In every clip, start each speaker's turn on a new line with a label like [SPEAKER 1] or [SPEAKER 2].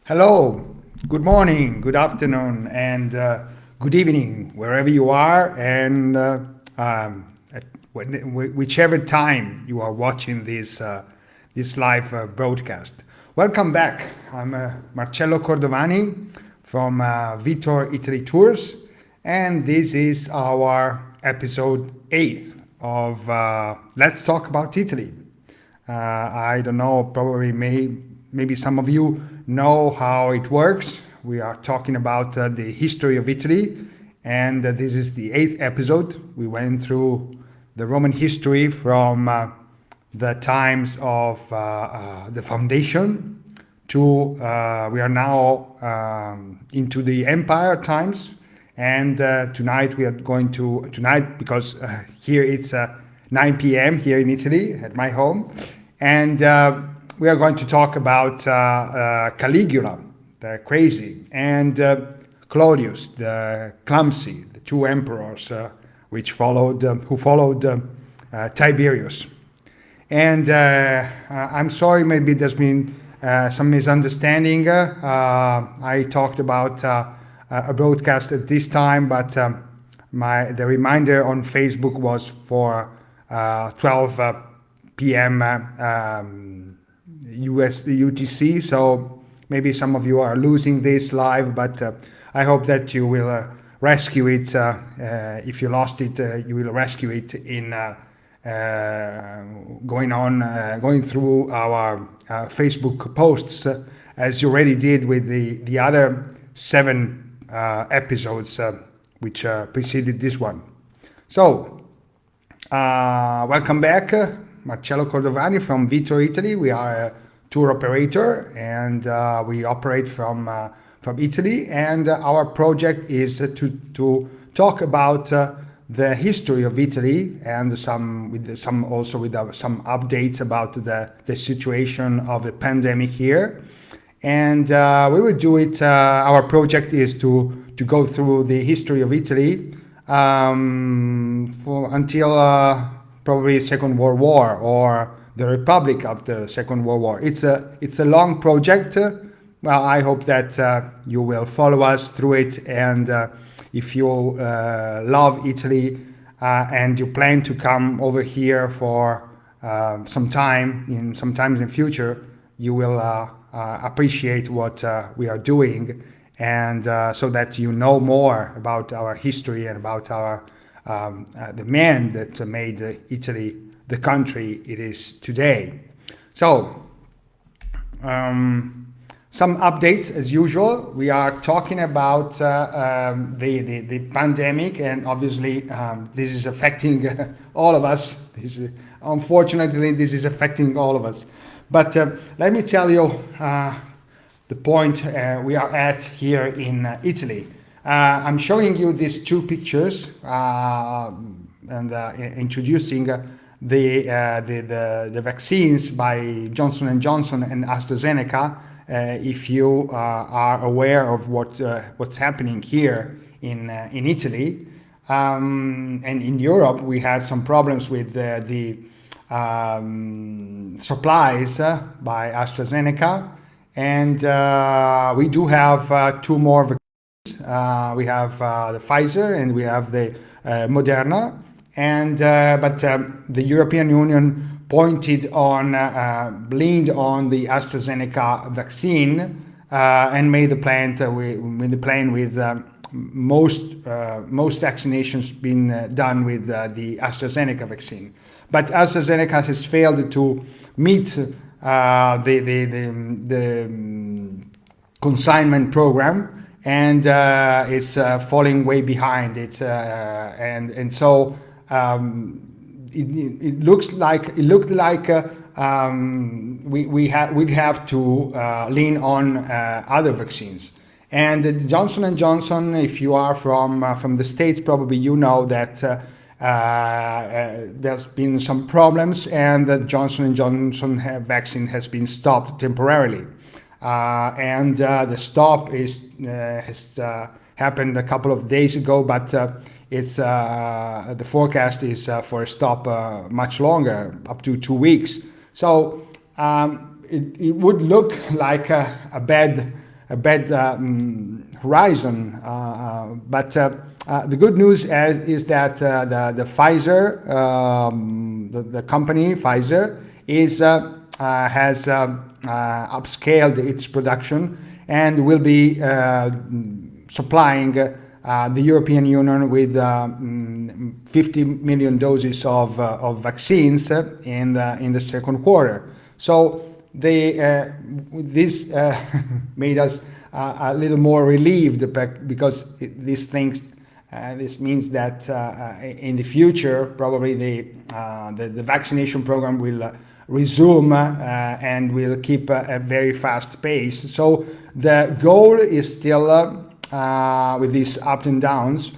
[SPEAKER 1] Hello, good morning, good afternoon, and good evening, wherever you are, and at whichever time you are watching this live broadcast. Welcome back. I'm Marcello Cordovani from Vitor Italy Tours, and this is our episode 8 of Let's Talk About Italy. I don't know, probably maybe some of you know how it works. We are talking about the history of Italy, and this is the 8th episode. We went through the Roman history from the times of the foundation to we are now into the empire times, and tonight we are going to because here it's 9 p.m. here in Italy at my home, and we are going to talk about Caligula, the crazy, and Claudius, the clumsy, the two emperors who followed Tiberius. And I'm sorry, maybe there's been some misunderstanding. I talked about a broadcast at this time, but the reminder on Facebook was for 12 p.m. US UTC, so maybe some of you are losing this live, but I hope that you will rescue it. If you lost it, you will rescue it in going through our Facebook posts, as you already did with the other 7 episodes which preceded this one. So, welcome back. Marcello Cordovani from Vitor Italy. We are a tour operator, and we operate from Italy. And our project is to talk about the history of Italy, and some updates about the situation of the pandemic here. And we will do it. Our project is to go through the history of Italy until probably Second World War, or the Republic of the Second World War. It's a long project. Well, I hope that you will follow us through it, and if you love Italy and you plan to come over here for some time in the future, you will appreciate what we are doing, and so that you know more about our history and about our the man that made Italy the country it is today. So, some updates as usual. We are talking about the pandemic, and obviously this is affecting all of us. Unfortunately, this is affecting all of us. But let me tell you the point we are at here in Italy. I'm showing you these 2 pictures and introducing the vaccines by Johnson & Johnson and AstraZeneca. If you are aware of what's happening here in Italy and in Europe, we had some problems with the supplies by AstraZeneca, and we do have 2 more vaccines. We have the Pfizer and we have the Moderna, and but the European Union leaned on the AstraZeneca vaccine and made the plan with most vaccinations being done with the AstraZeneca vaccine. But AstraZeneca has failed to meet the consignment program, and it's falling way behind. It's so it looked like we'd have to lean on other vaccines. And Johnson & Johnson, if you are from the States, probably you know that there's been some problems, and the Johnson & Johnson vaccine has been stopped temporarily. And the stop has happened a couple of days ago, but it's the forecast is for a stop much longer, up to 2 weeks. So it would look like a bad bad horizon. But the good news is that the Pfizer, the company Pfizer, has upscaled its production and will be supplying the European Union with 50 million doses of vaccines in the second quarter. So this made us a little more relieved, because this means that in the future probably the vaccination program will resume and will keep a very fast pace. So the goal is still, with these ups and downs,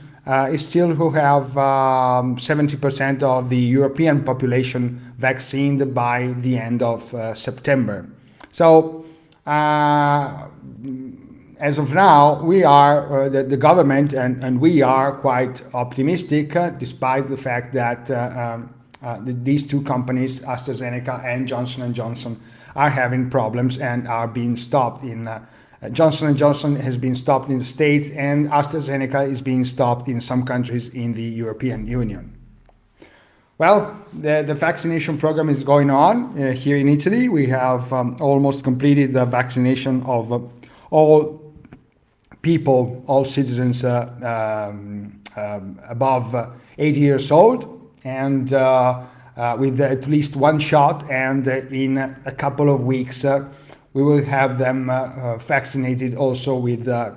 [SPEAKER 1] is still to have 70% of the European population vaccinated by the end of September. So as of now, we are, the government and we are quite optimistic, despite the fact that these two companies, AstraZeneca and Johnson & Johnson, are having problems and are being stopped in Johnson & Johnson has been stopped in the States, and AstraZeneca is being stopped in some countries in the European Union. Well, the vaccination program is going on here in Italy. We have almost completed the vaccination of all people, all citizens above 80 years old, and with at least one shot, and in a couple of weeks we will have them vaccinated also with the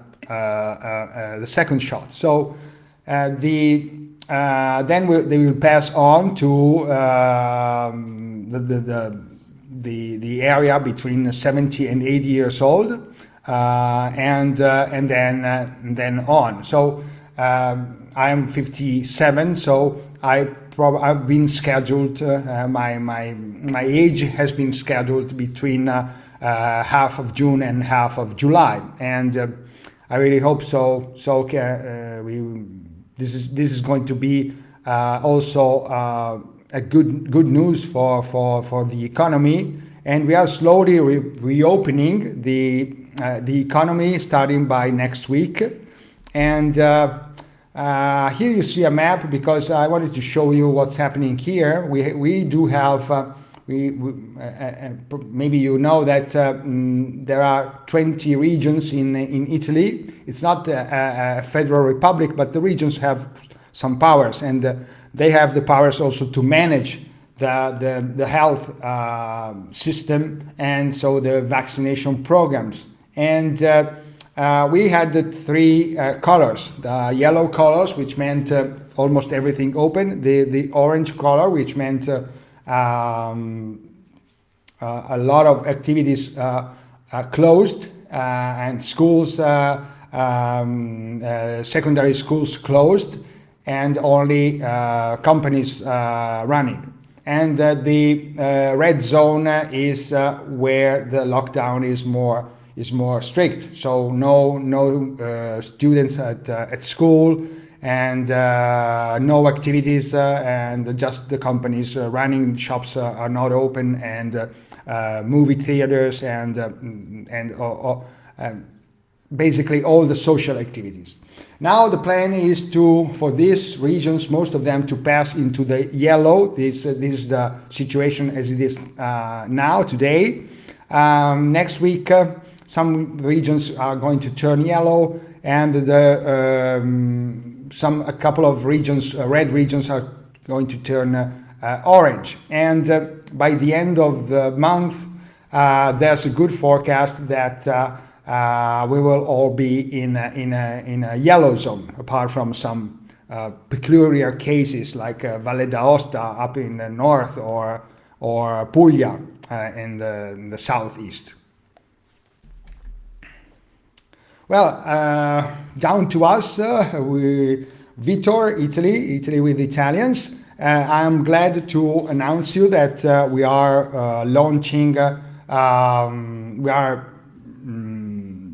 [SPEAKER 1] second shot. So then they will pass on to the area between 70 and 80 years old, and then on. So I am 57, so I've been scheduled. My age has been scheduled between half of June and half of July, and I really hope so. This is going to be also a good news for the economy, and we are slowly reopening the economy starting by next week. And here you see a map, because I wanted to show you what's happening here. We do have maybe you know that there are 20 regions in Italy. It's not a federal republic, but the regions have some powers, and they have the powers also to manage the health system, and so the vaccination programs. And we had the three colors: the yellow colors, which meant almost everything open; the orange color, which meant a lot of activities closed, and schools, secondary schools closed, and only companies running. And the red zone is where the lockdown is more strict. So no students at school, and no activities, and just the companies running. Shops are not open, and movie theaters, and basically all the social activities. Now the plan is for these regions, most of them, to pass into the yellow. This is the situation as it is now today. Next week, some regions are going to turn yellow, and a couple of regions, red regions, are going to turn orange. And by the end of the month, there's a good forecast that we will all be in a yellow zone, apart from some peculiar cases like Valle d'Aosta up in the north, or Puglia in the southeast. Well, down to us, Vitor, Italy with Italians. I'm glad to announce you that we are launching, we are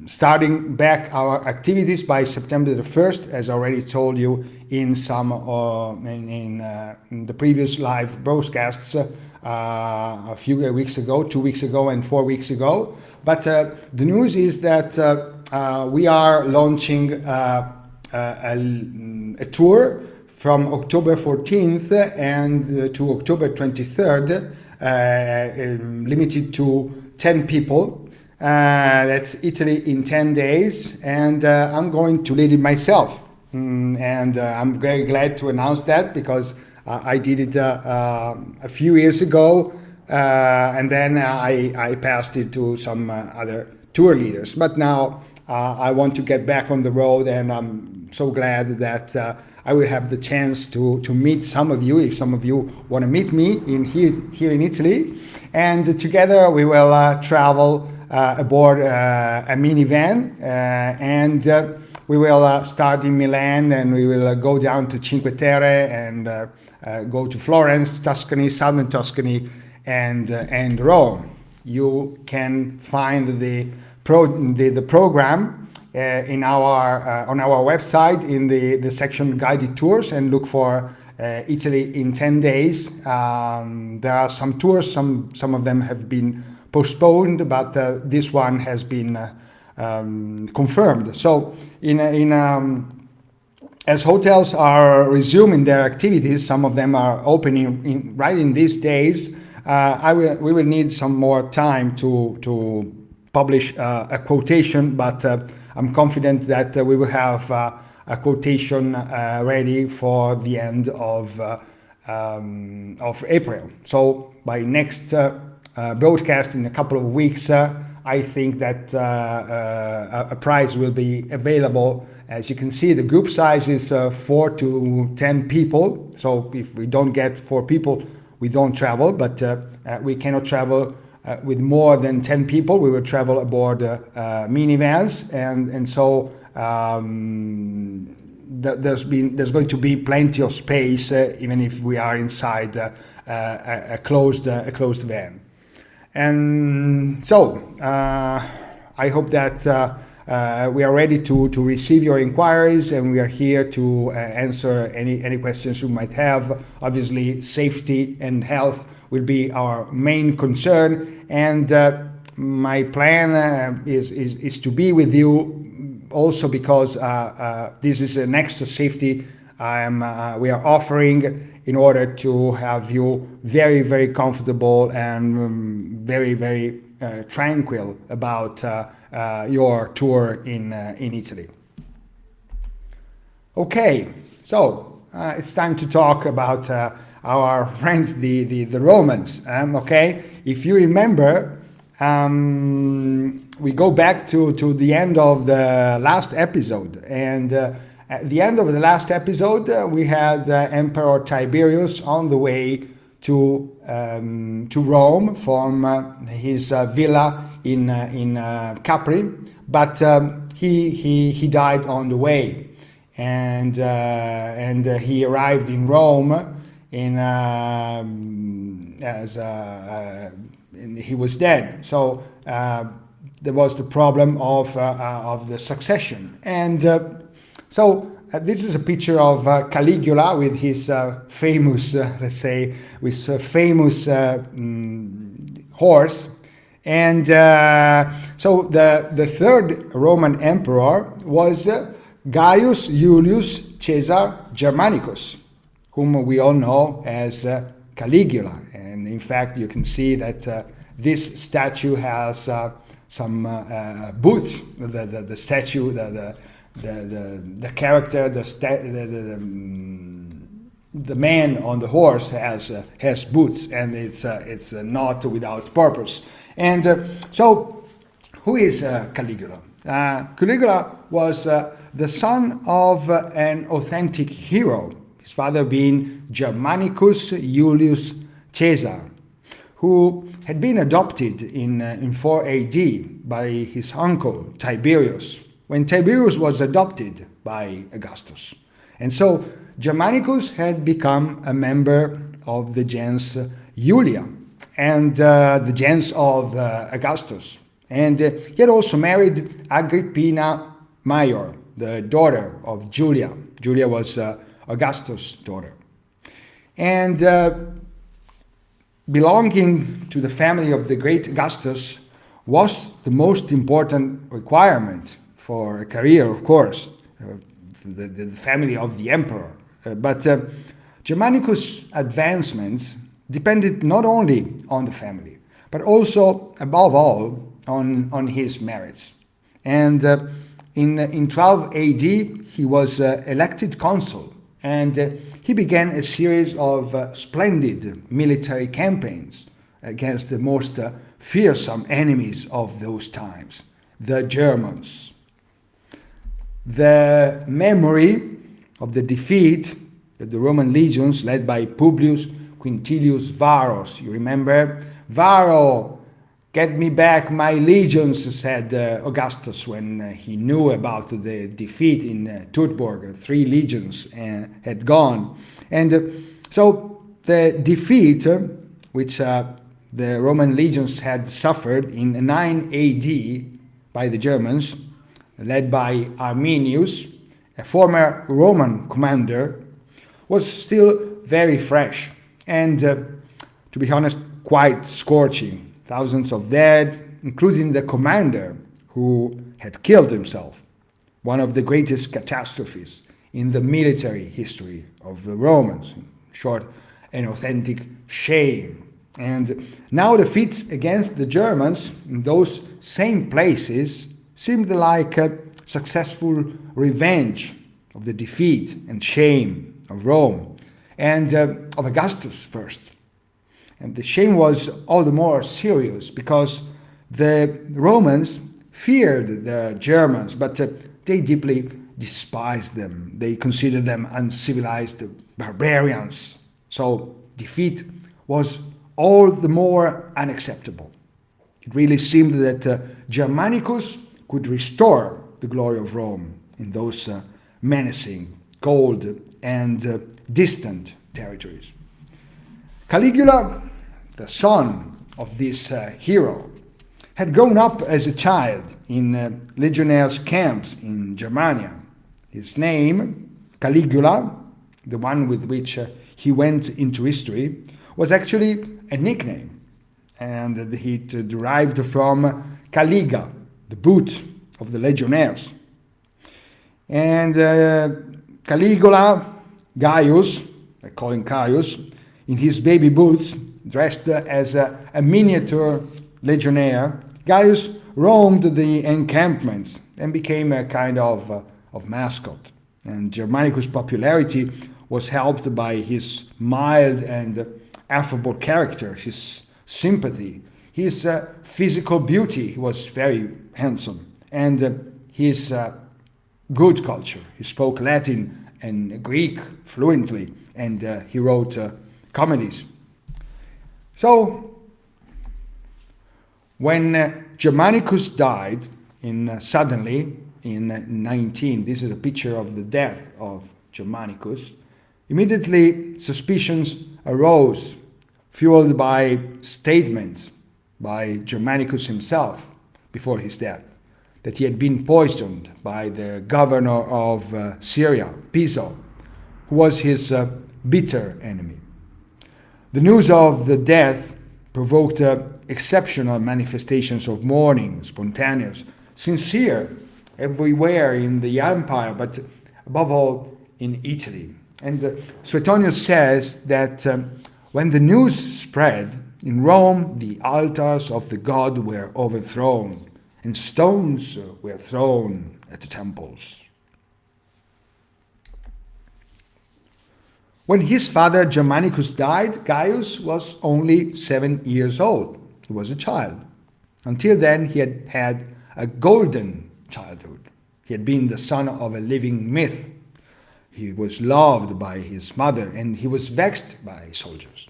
[SPEAKER 1] starting back our activities by September the 1st, as I already told you in some in the previous live broadcasts. a few weeks ago, 2 weeks ago, and 4 weeks ago. But the news is that we are launching a tour from October 14th and to October 23rd, limited to 10 people. That's Italy in 10 days, and I'm going to lead it myself. And I'm very glad to announce that, because I did it a few years ago, and then I passed it to some other tour leaders. But now I want to get back on the road, and I'm so glad that I will have the chance to meet some of you, if some of you want to meet me here in Italy. And together we will travel aboard a minivan, and we will start in Milan, and we will go down to Cinque Terre and go to Florence, Tuscany, southern Tuscany, and Rome. You can find the program in on our website in the section guided tours, and look for Italy in 10 days. There are some tours, some of them have been postponed, but this one has been confirmed. So as hotels are resuming their activities, some of them are opening right in these days, we will need some more time to publish a quotation, but I'm confident that we will have a quotation ready for the end of April. So by next broadcast in a couple of weeks, I think that a prize will be available. As you can see, the group size is 4 to 10 people. So if we don't get 4 people, we don't travel, but we cannot travel with more than 10 people. We will travel aboard minivans, and so there's going to be plenty of space, even if we are inside a closed van. And so I hope that we are ready to receive your inquiries, and we are here to answer any questions you might have. Obviously, safety and health will be our main concern, and my plan is to be with you also because this is an extra safety we are offering in order to have you very, very comfortable and very, very tranquil about your tour in Italy. Okay, so it's time to talk about our friends, the Romans. Okay, if you remember, we go back to the end of the last episode, and at the end of the last episode, we had Emperor Tiberius on the way to Rome from his villa in Capri, but he died on the way, and he arrived in Rome he was dead. So there was the problem of the succession, and so this is a picture of Caligula with his famous, horse. And so the third Roman emperor was Gaius Julius Caesar Germanicus, whom we all know as Caligula. And in fact, you can see that this statue has some boots. The statue, the character, the man on the horse has boots, and it's not without purpose. And so, who is Caligula? Caligula was the son of an authentic hero, his father being Germanicus Julius Caesar, who had been adopted in 4 AD by his uncle Tiberius, when Tiberius was adopted by Augustus. And so Germanicus had become a member of the gens Julia and the gens of Augustus. And he had also married Agrippina Major, the daughter of Julia. Julia was Augustus' daughter. And belonging to the family of the great Augustus was the most important requirement for a career, of course, the family of the emperor. But Germanicus' advancements depended not only on the family, but also, above all, on his merits. And in 12 AD, he was elected consul, and he began a series of splendid military campaigns against the most fearsome enemies of those times, the Germans. The memory of the defeat that the Roman legions, led by Publius Quintilius Varus, you remember? Varro, get me back my legions, said Augustus when he knew about the defeat in Turtburg. 3 legions had gone. And so the defeat, which the Roman legions had suffered in 9 AD by the Germans, led by Arminius, a former Roman commander, was still very fresh and, to be honest, quite scorching. Thousands of dead, including the commander who had killed himself. One of the greatest catastrophes in the military history of the Romans. In short, an authentic shame. And now the defeats against the Germans in those same places seemed like a successful revenge of the defeat and shame of Rome and of Augustus first. And the shame was all the more serious because the Romans feared the Germans, but they deeply despised them. They considered them uncivilized barbarians. So defeat was all the more unacceptable. It really seemed that Germanicus could restore the glory of Rome in those menacing, cold, and distant territories. Caligula, the son of this hero, had grown up as a child in legionnaires' camps in Germania. His name, Caligula, the one with which he went into history, was actually a nickname, and it derived from Caliga, the boot of the legionnaires. And Caligula, Gaius, I call him Caius, in his baby boots, dressed as a miniature legionnaire, Gaius roamed the encampments and became a kind of mascot. And Germanicus' popularity was helped by his mild and affable character, his sympathy, his physical beauty. He was very handsome, and his good culture. He spoke Latin and Greek fluently, and he wrote comedies. So, when Germanicus died suddenly in 19, this is a picture of the death of Germanicus, immediately suspicions arose, fueled by statements by Germanicus himself before his death, that he had been poisoned by the governor of Syria, Piso, who was his bitter enemy. The news of the death provoked exceptional manifestations of mourning, spontaneous, sincere, everywhere in the empire, but above all in Italy. And Suetonius says that when the news spread, in Rome the altars of the god were overthrown, and stones were thrown at the temples. When his father Germanicus died, Gaius was only 7 years old. He was a child. Until then, he had had a golden childhood. He had been the son of a living myth. He was loved by his mother, and he was vexed by soldiers.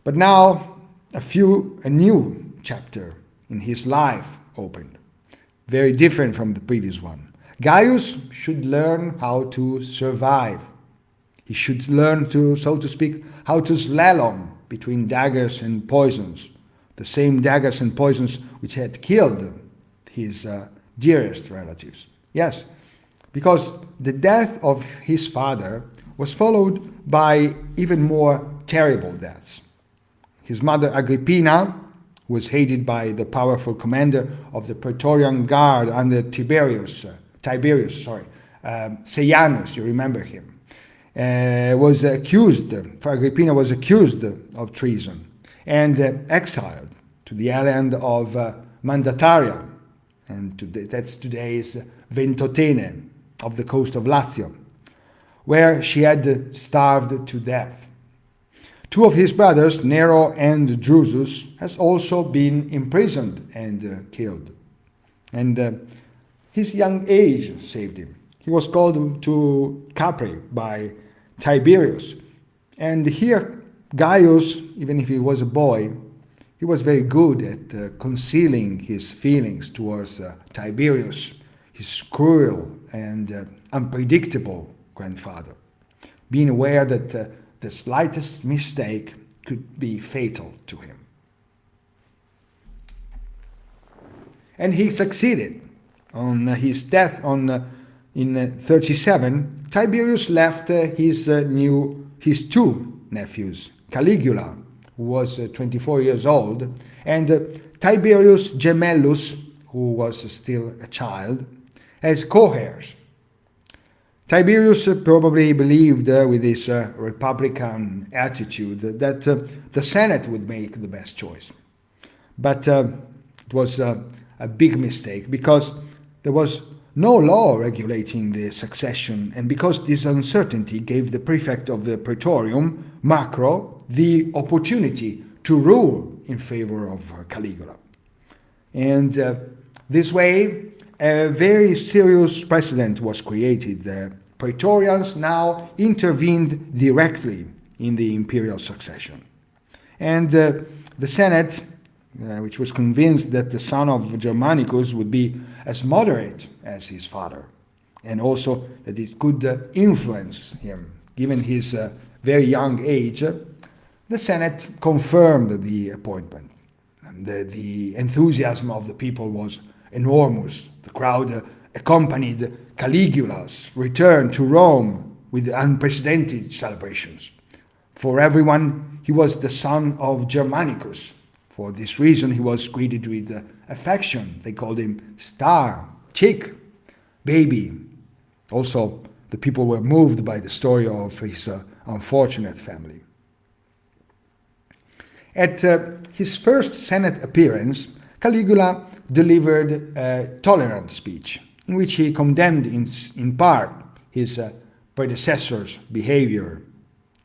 [SPEAKER 1] But now, a new chapter in his life opened, very different from the previous one. Gaius should learn how to survive. He should learn to, so to speak, how to slalom between daggers and poisons, the same daggers and poisons which had killed his dearest relatives. Yes, because the death of his father was followed by even more terrible deaths. His mother Agrippina was hated by the powerful commander of the Praetorian Guard under Tiberius, Seianus, you remember him, Agrippina was accused of treason and exiled to the island of Mandataria, and that's today's Ventotene, of the coast of Lazio, where she had starved to death. Two of his brothers, Nero and Drusus, has also been imprisoned and killed. And his young age saved him. He was called to Capri by Tiberius. And here, Gaius, even if he was a boy, he was very good at concealing his feelings towards Tiberius, his cruel and unpredictable grandfather, being aware that the slightest mistake could be fatal to him. And he succeeded. On his death in 37, Tiberius left his two nephews, Caligula, who was 24 years old, and Tiberius Gemellus, who was still a child, as co-heirs. Tiberius probably believed with his republican attitude that the Senate would make the best choice. But it was a big mistake, because there was no law regulating the succession, and because this uncertainty gave the prefect of the Praetorium, Macro, the opportunity to rule in favor of Caligula. And this way, a very serious precedent was created. The Praetorians now intervened directly in the imperial succession. And the Senate, which was convinced that the son of Germanicus would be as moderate as his father, and also that it could influence him, given his very young age, the Senate confirmed the appointment. And the enthusiasm of the people was enormous. The crowd accompanied Caligula's return to Rome with unprecedented celebrations. For everyone, he was the son of Germanicus. For this reason, he was greeted with affection. They called him Star, Chick, Baby. Also, the people were moved by the story of his unfortunate family. At his first Senate appearance, Caligula delivered a tolerant speech in which he condemned in part his predecessor's behavior.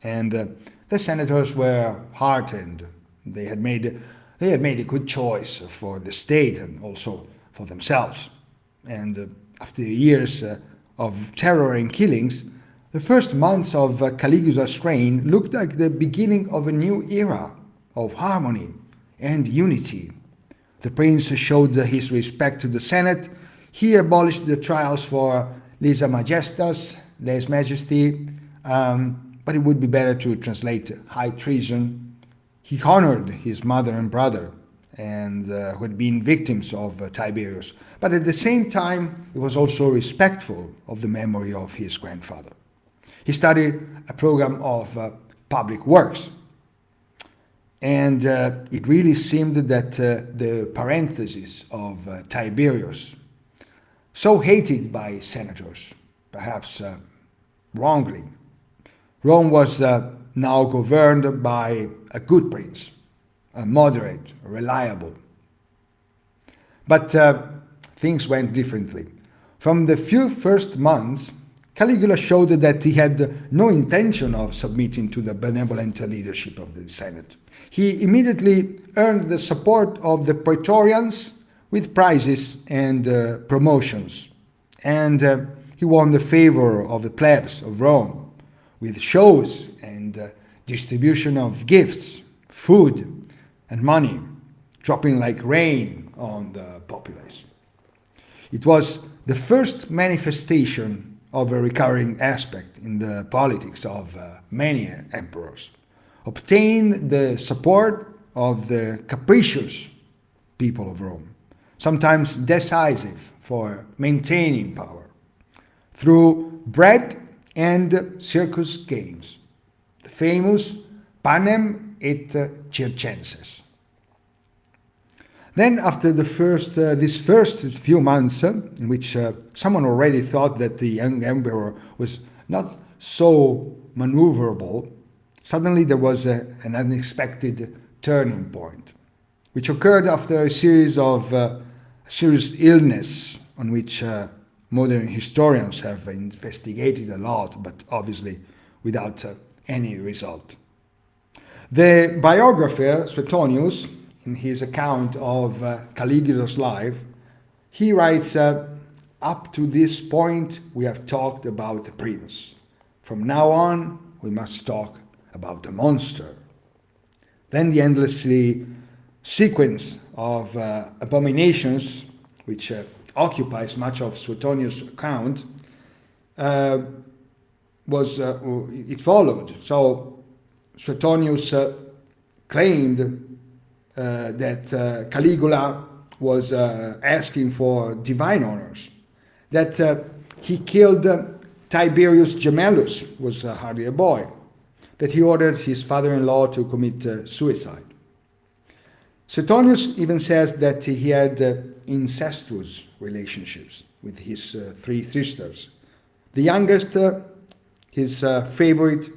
[SPEAKER 1] And the senators were heartened. They had made a good choice for the state and also for themselves. And after years of terror and killings, the first months of Caligula's reign looked like the beginning of a new era of harmony and unity. The prince showed his respect to the Senate. He abolished the trials for lesa majestas, lese majesty, but it would be better to translate high treason. He honored his mother and brother, and who had been victims of Tiberius. But at the same time, he was also respectful of the memory of his grandfather. He started a program of public works. And it really seemed that the parenthesis of Tiberius, so hated by senators, perhaps wrongly, Rome was now governed by a good prince, a moderate, reliable. But things went differently. From the few first months, Caligula showed that he had no intention of submitting to the benevolent leadership of the Senate. He immediately earned the support of the Praetorians with prizes and promotions. And he won the favor of the plebs of Rome with shows and distribution of gifts, food, and money, dropping like rain on the populace. It was the first manifestation of a recurring aspect in the politics of many emperors, obtained the support of the capricious people of Rome, sometimes decisive for maintaining power, through bread and circus games. The famous panem et circenses. Then after these first few months, in which someone already thought that the young emperor was not so maneuverable, suddenly there was an unexpected turning point, which occurred after a series of serious illness on which modern historians have investigated a lot, but obviously without any result. The biographer Suetonius, in his account of Caligula's life, he writes, up to this point we have talked about a prince. From now on we must talk about a monster. Then the endlessly sequence of abominations, which occupies much of Suetonius' account, it followed. So Suetonius claimed that Caligula was asking for divine honors, that he killed Tiberius Gemellus, was hardly a boy, that he ordered his father-in-law to commit suicide. Suetonius even says that he had incestuous relationships with his three sisters. The youngest, his favorite,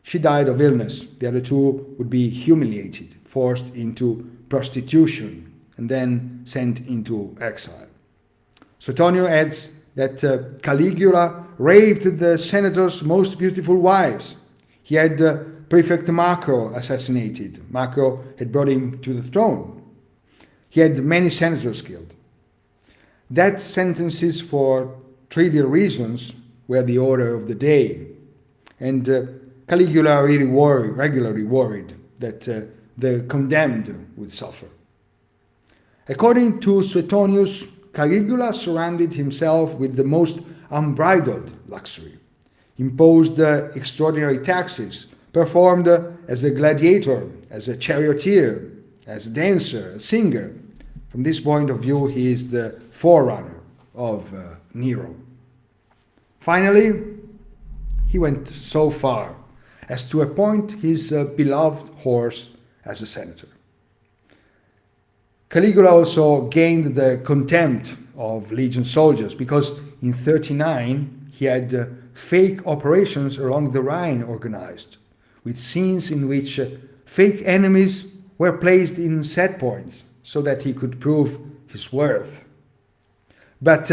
[SPEAKER 1] she died of illness. The other two would be humiliated, forced into prostitution, and then sent into exile. Suetonius adds that Caligula raped the senator's most beautiful wives. He had Prefect Macro assassinated. Macro had brought him to the throne. He had many senators killed. Death sentences for trivial reasons were the order of the day, and Caligula regularly worried that the condemned would suffer. According to Suetonius, Caligula surrounded himself with the most unbridled luxury, imposed extraordinary taxes, performed as a gladiator, as a charioteer, as a dancer, a singer. From this point of view, he is the forerunner of Nero. Finally, he went so far as to appoint his beloved horse as a senator. Caligula also gained the contempt of legion soldiers because in 39 he had fake operations along the Rhine organized, with scenes in which fake enemies were placed in set points so that he could prove his worth. But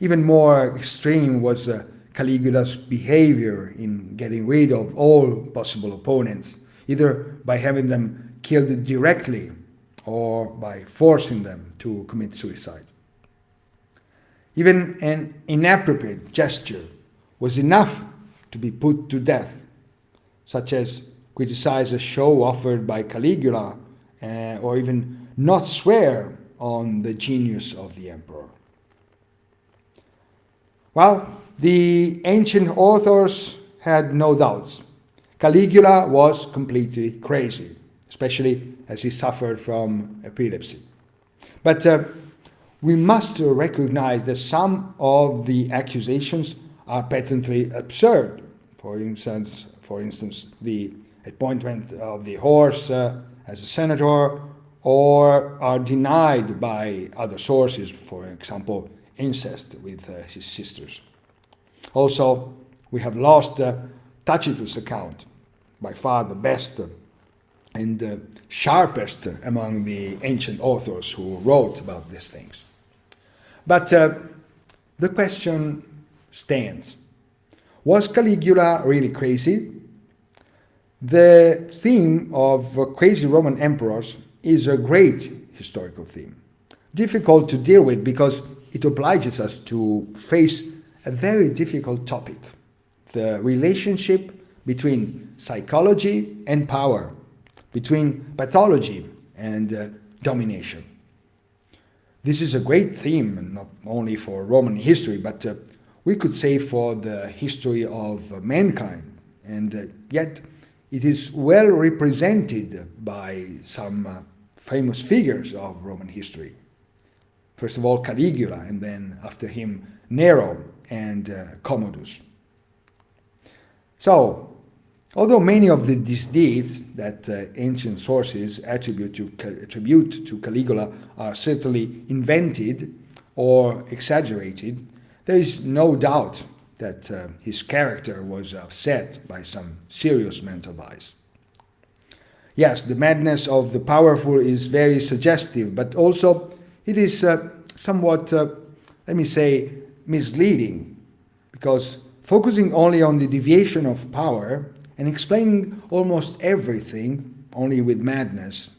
[SPEAKER 1] even more extreme was Caligula's behavior in getting rid of all possible opponents, either by having them killed directly or by forcing them to commit suicide. Even an inappropriate gesture was enough to be put to death, such as criticize a show offered by Caligula or even not swear on the genius of the emperor. Well, the ancient authors had no doubts. Caligula was completely crazy, especially as he suffered from epilepsy. But we must recognize that some of the accusations are patently absurd. For instance, the appointment of the horse as a senator, or are denied by other sources, for example, incest with his sisters. Also, we have lost Tacitus' account, by far the best and sharpest among the ancient authors who wrote about these things. But the question stands. Was Caligula really crazy? The theme of crazy Roman emperors is a great historical theme, difficult to deal with because it obliges us to face a very difficult topic, the relationship between psychology and power, between pathology and domination. This is a great theme, not only for Roman history, but we could say for the history of mankind, and yet it is well represented by some famous figures of Roman history. First of all, Caligula, and then after him, Nero and Commodus. So, Although many of these deeds that ancient sources attribute to Caligula are certainly invented or exaggerated, there is no doubt that his character was upset by some serious mental vice. Yes, the madness of the powerful is very suggestive, but also it is somewhat, let me say, misleading, because focusing only on the deviation of power and explaining almost everything only with madness,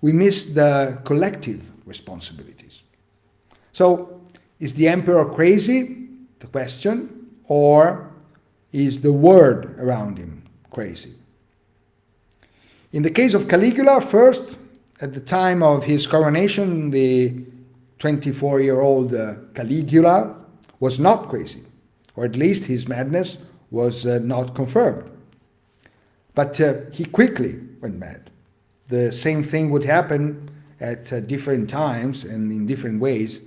[SPEAKER 1] we miss the collective responsibilities. So, is the emperor crazy, the question, or is the world around him crazy? In the case of Caligula, first, at the time of his coronation, the 24-year-old Caligula was not crazy, or at least his madness was not confirmed. But he quickly went mad. The same thing would happen at different times and in different ways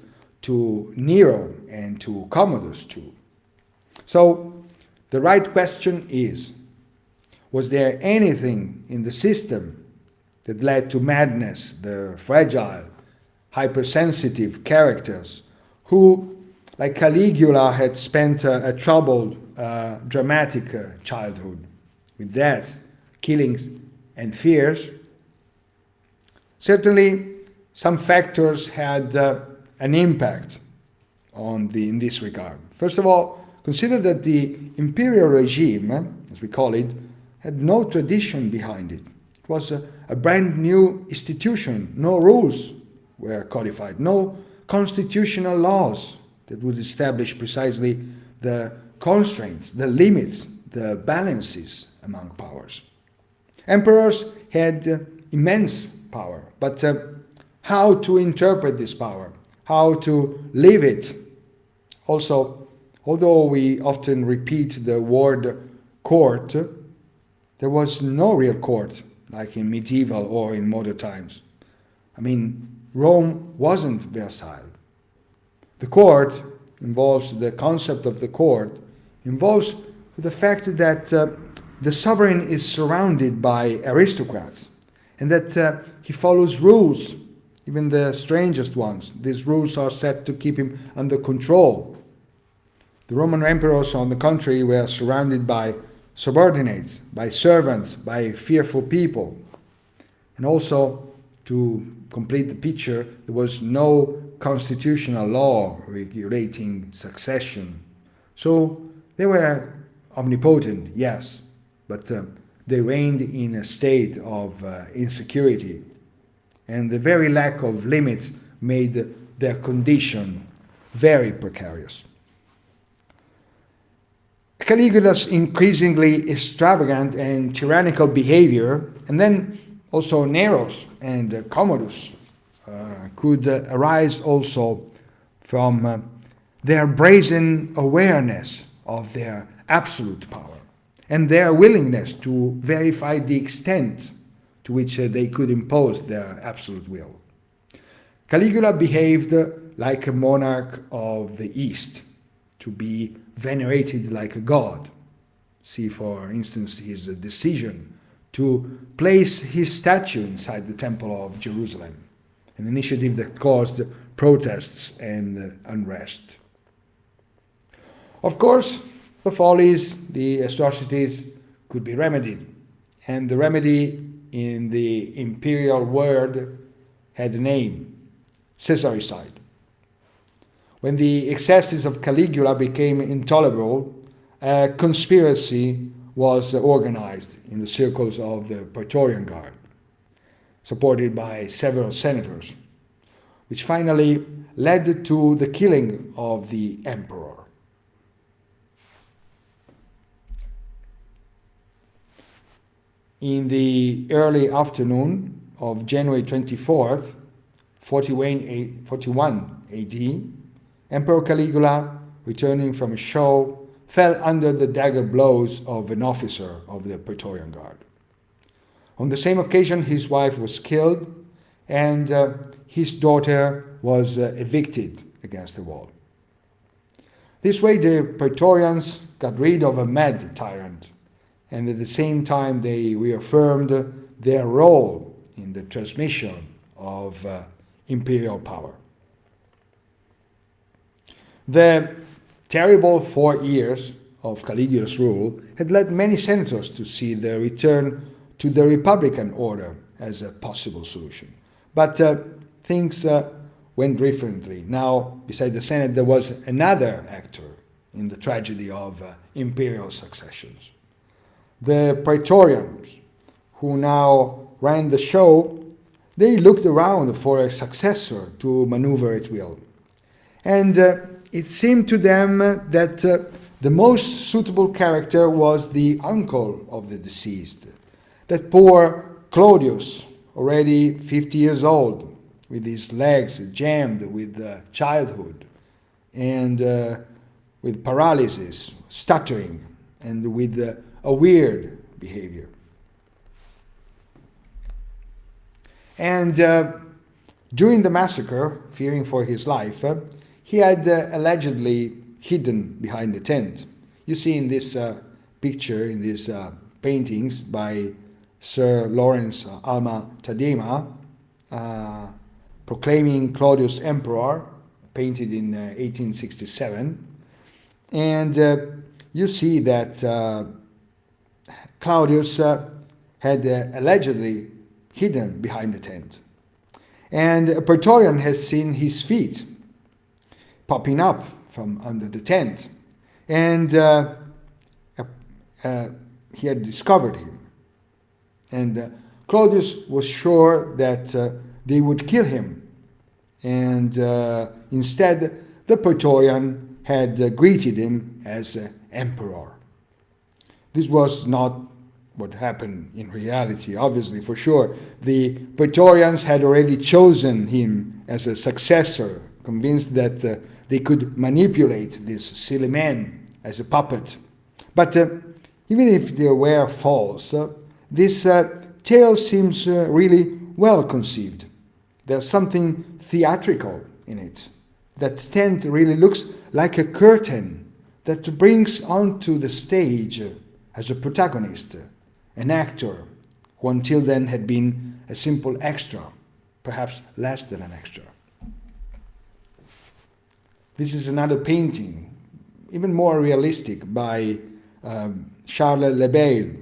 [SPEAKER 1] to Nero and to Commodus too. So the right question is, was there anything in the system that led to madness, the fragile, hypersensitive characters who, like Caligula, had spent a troubled, dramatic childhood with death, killings, and fears? Certainly, some factors had an impact in this regard. First of all, consider that the imperial regime, as we call it, had no tradition behind it. It was a brand new institution. No rules were codified, no constitutional laws that would establish precisely the constraints, the limits, the balances among powers. Emperors had immense power, but how to interpret this power, how to live it. Also, although we often repeat the word court, there was no real court like in medieval or in modern times. I mean, Rome wasn't Versailles. The court involves, the concept of the court involves the fact that the sovereign is surrounded by aristocrats and that he follows rules, even the strangest ones. These rules are set to keep him under control. The Roman emperors, on the contrary, were surrounded by subordinates, by servants, by fearful people. And also, to complete the picture, there was no constitutional law regulating succession. So they were omnipotent, yes, but they reigned in a state of insecurity. And the very lack of limits made their condition very precarious. Caligula's increasingly extravagant and tyrannical behavior, and then also Nero's and Commodus, could arise also from their brazen awareness of their absolute power and their willingness to verify the extent to which they could impose their absolute will. Caligula behaved like a monarch of the East, to be venerated like a god. See, for instance, his decision to place his statue inside the Temple of Jerusalem, an initiative that caused protests and unrest. Of course, the follies, the atrocities could be remedied, and the remedy in the imperial world had a name: Caesaricide. When the excesses of Caligula became intolerable, a conspiracy was organized in the circles of the Praetorian Guard, supported by several senators, which finally led to the killing of the emperor. In the early afternoon of January 24th, 41 AD, Emperor Caligula, returning from a show, fell under the dagger blows of an officer of the Praetorian Guard. On the same occasion, his wife was killed, and his daughter was evicted against the wall. This way, the Praetorians got rid of a mad tyrant, and at the same time they reaffirmed their role in the transmission of imperial power. The terrible 4 years of Caligula's rule had led many senators to see the return to the republican order as a possible solution. But things went differently. Now, beside the Senate, there was another actor in the tragedy of imperial successions. The Praetorians, who now ran the show, they looked around for a successor to maneuver at will. And it seemed to them that the most suitable character was the uncle of the deceased, that poor Claudius, already 50 years old, with his legs jammed with childhood, and with paralysis, stuttering, and with a weird behavior. And during the massacre, fearing for his life, he had allegedly hidden behind the tent. You see in this picture, in these paintings by Sir Lawrence Alma Tadema, proclaiming Claudius emperor, painted in 1867. And you see that Claudius had allegedly hidden behind the tent. And a Praetorian has seen his feet popping up from under the tent. And he had discovered him. And Claudius was sure that they would kill him. And instead, the Praetorian had greeted him as emperor. This was not what happened in reality, obviously, for sure. The Praetorians had already chosen him as a successor, convinced that they could manipulate this silly man as a puppet. But even if they were false, this tale seems really well conceived. There's something theatrical in it. That tent really looks like a curtain that brings onto the stage as a protagonist, an actor who until then had been a simple extra, perhaps less than an extra. This is another painting, even more realistic, by Charles Lebail,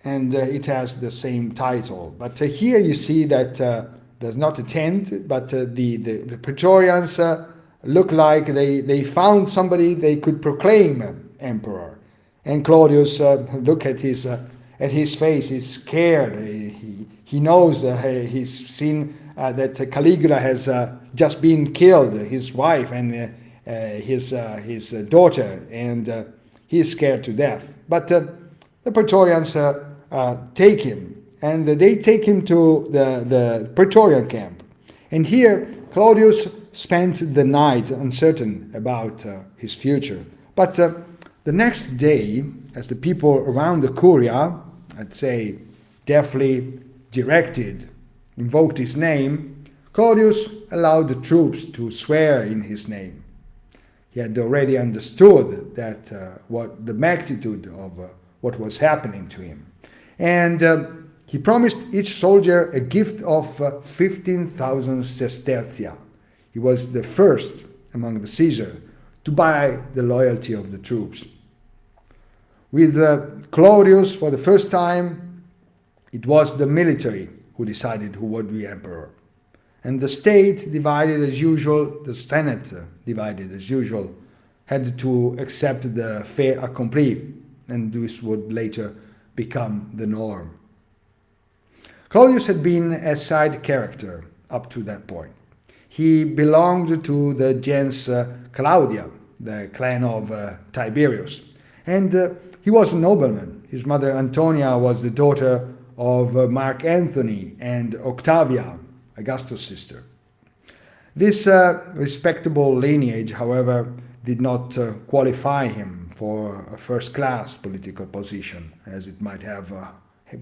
[SPEAKER 1] and it has the same title. But here you see that there's not a tent, but the Praetorians look like they found somebody they could proclaim emperor. And Claudius, look at his face, he's scared. He knows, he's seen that Caligula has just been killed, his wife and his daughter, and he is scared to death. But the Praetorians take him, and they take him to the Praetorian camp. And here Claudius spent the night uncertain about his future. But the next day, as the people around the Curia, I'd say deftly directed, invoked his name, Claudius allowed the troops to swear in his name. He had already understood that what the magnitude of what was happening to him. And he promised each soldier a gift of 15,000 sestertia. He was the first among the Caesars to buy the loyalty of the troops. With Claudius, for the first time, it was the military who decided who would be emperor. And the state, divided as usual, the Senate, divided as usual, had to accept the fait accompli, and this would later become the norm. Claudius had been a side character up to that point. He belonged to the gens Claudia, the clan of Tiberius, and he was a nobleman. His mother Antonia was the daughter of Mark Antony and Octavia, Augustus' sister. This respectable lineage, however, did not qualify him for a first-class political position, as it might have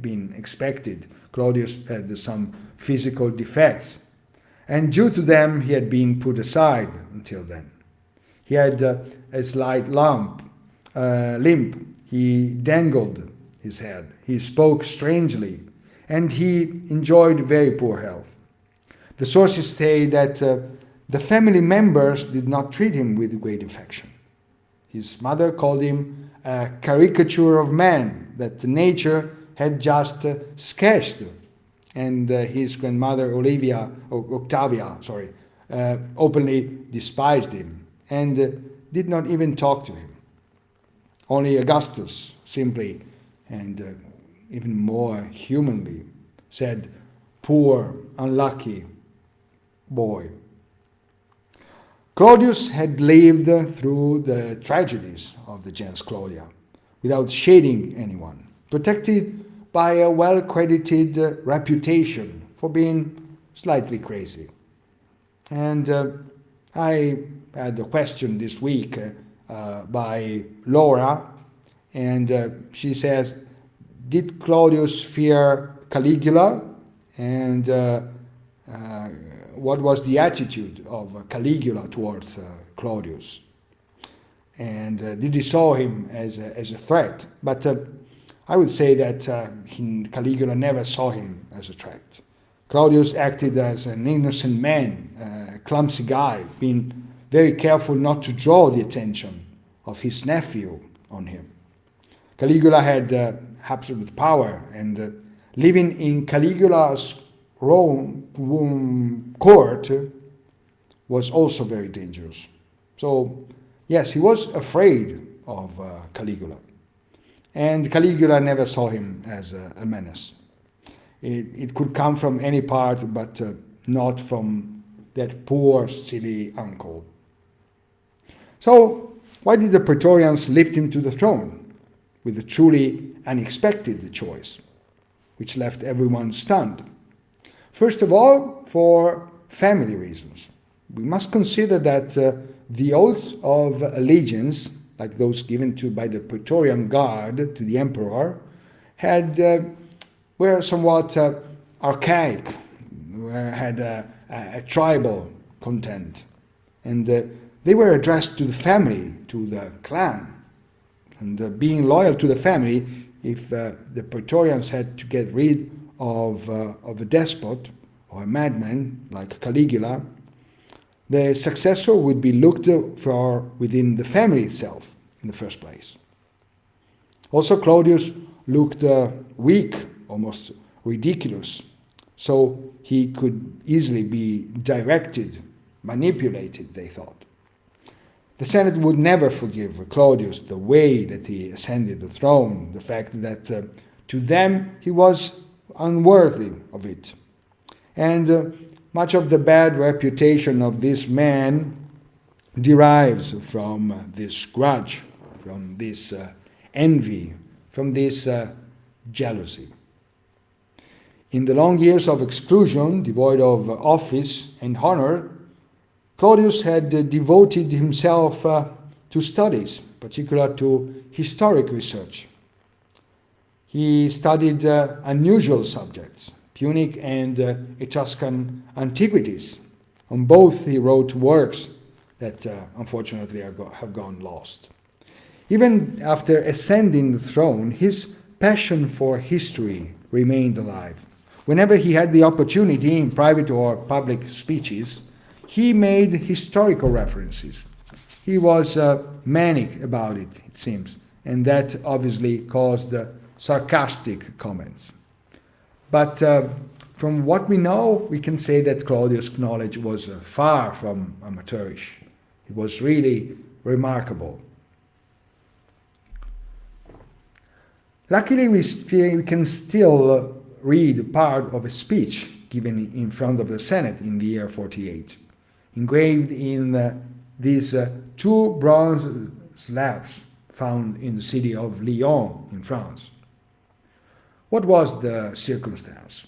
[SPEAKER 1] been expected. Claudius had some physical defects, and due to them he had been put aside until then. He had a slight limp. He dangled his head. He spoke strangely, and he enjoyed very poor health. The sources say that the family members did not treat him with great affection. His mother called him a caricature of man that nature had just sketched, and his grandmother Octavia, openly despised him and did not even talk to him. Only Augustus simply and even more humanly said, "Poor, unlucky boy." Claudius had lived through the tragedies of the gens Claudia without shading anyone, protected by a well-credited reputation for being slightly crazy. And I had a question this week by Laura, and she says, did Claudius fear Caligula? And what was the attitude of Caligula towards Claudius? And did he saw him as a threat? But I would say that Caligula never saw him as a threat. Claudius acted as an innocent man, a clumsy guy, being very careful not to draw the attention of his nephew on him. Caligula had absolute power, and living in Caligula's Rome court was also very dangerous. So, yes, he was afraid of Caligula. And Caligula never saw him as a menace. It could come from any part, but not from that poor, silly uncle. So, why did the Praetorians lift him to the throne with a truly unexpected choice, which left everyone stunned? First of all, for family reasons. We must consider that the oaths of allegiance, like those given by the Praetorian Guard to the emperor, were somewhat archaic, had a tribal content, and they were addressed to the family, to the clan. And being loyal to the family, if the Praetorians had to get rid of a despot or a madman like Caligula, the successor would be looked for within the family itself in the first place. Also, Claudius looked weak, almost ridiculous, so he could easily be directed, manipulated, they thought. The Senate would never forgive Claudius the way that he ascended the throne, the fact that to them he was unworthy of it. And much of the bad reputation of this man derives from this grudge, from this envy, from this jealousy. In the long years of exclusion, devoid of office and honor, Claudius had devoted himself to studies, particularly to historic research. He studied unusual subjects, Punic and Etruscan antiquities. On both he wrote works that unfortunately have gone lost. Even after ascending the throne, his passion for history remained alive. Whenever he had the opportunity in private or public speeches, he made historical references. He was manic about it, it seems, and that obviously caused sarcastic comments. But from what we know, we can say that Claudius' knowledge was far from amateurish. It was really remarkable. Luckily, we can still read part of a speech given in front of the Senate in the year 48, engraved in these two bronze slabs found in the city of Lyon in France. What was the circumstance?